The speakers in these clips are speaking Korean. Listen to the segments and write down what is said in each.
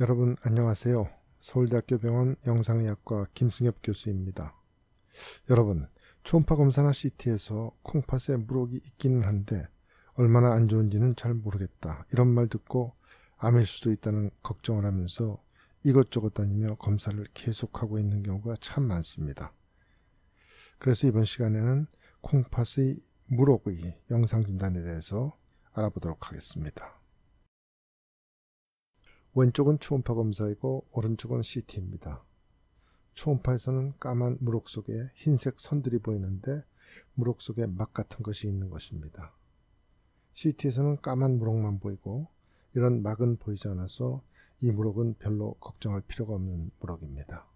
여러분 안녕하세요. 서울대학교 병원 영상의학과 김승엽 교수입니다. 여러분, 초음파 검사나 CT에서 콩팥에 물혹이 있기는 한데 얼마나 안 좋은지는 잘 모르겠다. 이런 말 듣고 암일 수도 있다는 걱정을 하면서 이것저것 다니며 검사를 계속하고 있는 경우가 참 많습니다. 그래서 이번 시간에는 콩팥의 물혹의 영상진단에 대해서 알아보도록 하겠습니다. 왼쪽은 초음파 검사이고 오른쪽은 CT입니다. 초음파에서는 까만 물혹 속에 흰색 선들이 보이는데 물혹 속에 막 같은 것이 있는 것입니다. CT에서는 까만 물혹만 보이고 이런 막은 보이지 않아서 이 물혹은 별로 걱정할 필요가 없는 물혹입니다.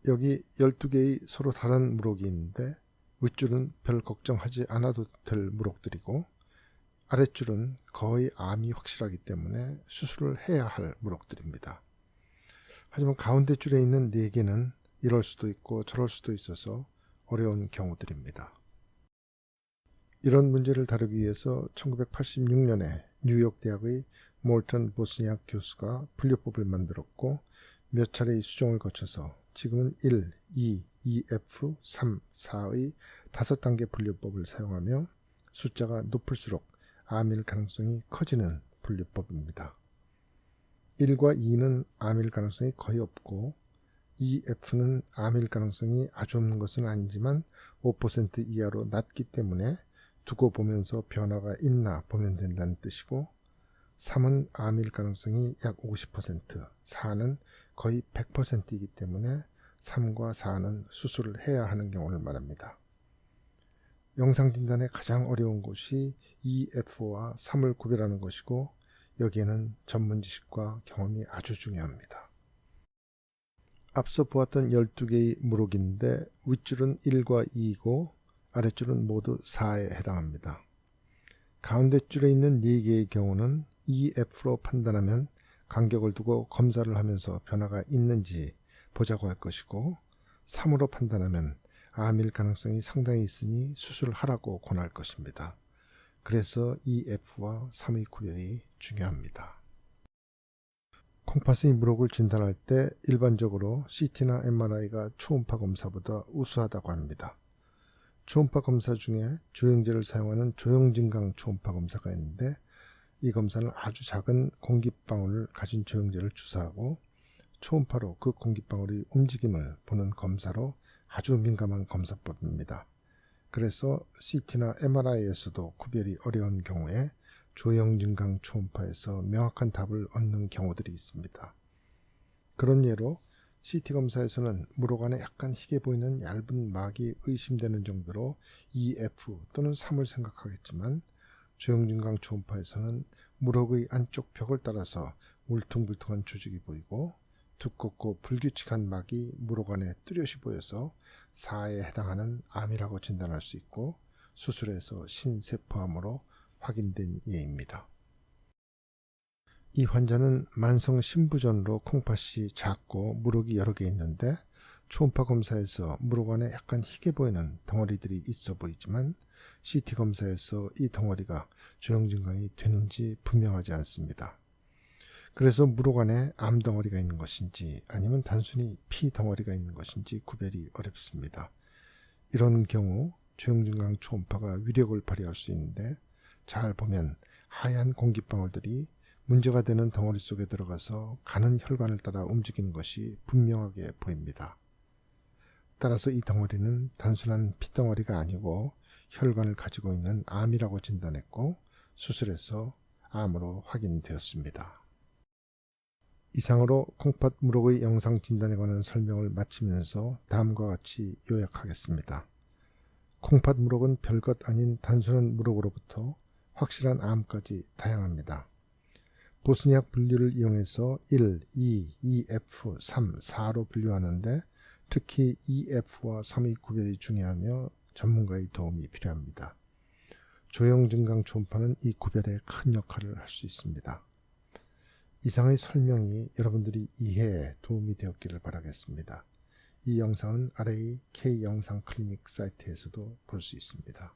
여기 12개의 서로 다른 물혹이 있는데 윗줄은 별 걱정하지 않아도 될 물혹들이고 아랫줄은 거의 암이 확실하기 때문에 수술을 해야 할 물혹들입니다. 하지만 가운데 줄에 있는 4개는 이럴 수도 있고 저럴 수도 있어서 어려운 경우들입니다. 이런 문제를 다루기 위해서 1986년에 뉴욕 대학의 몰턴 보스니악 교수가 분류법을 만들었고 몇 차례의 수정을 거쳐서 지금은 1, 2, EF, 3, 4의 5단계 분류법을 사용하며 숫자가 높을수록 암일 가능성이 커지는 분류법입니다. 1과 2는 암일 가능성이 거의 없고 EF는 암일 가능성이 아주 없는 것은 아니지만 5% 이하로 낮기 때문에 두고 보면서 변화가 있나 보면 된다는 뜻이고 3은 암일 가능성이 약 50%, 4는 거의 100%이기 때문에 3과 4는 수술을 해야 하는 경우를 말합니다. 영상진단의 가장 어려운 것이 EF와 3을 구별하는 것이고 여기에는 전문 지식과 경험이 아주 중요합니다. 앞서 보았던 12개의 물혹인데 윗줄은 1과 2이고 아랫줄은 모두 4에 해당합니다. 가운데 줄에 있는 4개의 경우는 EF로 판단하면 간격을 두고 검사를 하면서 변화가 있는지 보자고 할 것이고 3으로 판단하면 암일 가능성이 상당히 있으니 수술을 하라고 권할 것입니다. 그래서 EF와 3의 구별이 중요합니다. 콩팥의 물혹을 진단할 때 일반적으로 CT나 MRI가 초음파 검사보다 우수하다고 합니다. 초음파 검사 중에 조영제를 사용하는 조영진강 초음파 검사가 있는데 이 검사는 아주 작은 공기방울을 가진 조영제를 주사하고 초음파로 그 공기방울의 움직임을 보는 검사로 아주 민감한 검사법입니다. 그래서 CT나 MRI에서도 구별이 어려운 경우에 조영진강 초음파에서 명확한 답을 얻는 경우들이 있습니다. 그런 예로 CT 검사에서는 물혹 안에 약간 희게 보이는 얇은 막이 의심되는 정도로 EF 또는 3을 생각하겠지만 조영진강 초음파에서는 물혹의 안쪽 벽을 따라서 울퉁불퉁한 조직이 보이고 두껍고 불규칙한 막이 물혹 안에 뚜렷이 보여서 4에 해당하는 암이라고 진단할 수 있고 수술에서 신세포암으로 확인된 예입니다. 이 환자는 만성 신부전으로 콩팥이 작고 물혹이 여러 개 있는데 초음파 검사에서 물혹 안에 약간 희게 보이는 덩어리들이 있어 보이지만 CT 검사에서 이 덩어리가 조영진강이 되는지 분명하지 않습니다. 그래서 물혹 안에 암 덩어리가 있는 것인지 아니면 단순히 피 덩어리가 있는 것인지 구별이 어렵습니다. 이런 경우 조영진강 초음파가 위력을 발휘할 수 있는데 잘 보면 하얀 공기방울들이 문제가 되는 덩어리 속에 들어가서 가는 혈관을 따라 움직이는 것이 분명하게 보입니다. 따라서 이 덩어리는 단순한 피덩어리가 아니고 혈관을 가지고 있는 암이라고 진단했고 수술해서 암으로 확인되었습니다. 이상으로 콩팥 물혹의 영상 진단에 관한 설명을 마치면서 다음과 같이 요약하겠습니다. 콩팥 물혹은 별것 아닌 단순한 물혹으로부터 확실한 암까지 다양합니다. 보스니악 분류를 이용해서 1, 2, EF, 3, 4로 분류하는데 특히 EF와 3의 구별이 중요하며 전문가의 도움이 필요합니다. 조영진강 초음파는 이 구별에 큰 역할을 할 수 있습니다. 이상의 설명이 여러분들이 이해에 도움이 되었기를 바라겠습니다. 이 영상은 아래의 K영상 클리닉 사이트에서도 볼 수 있습니다.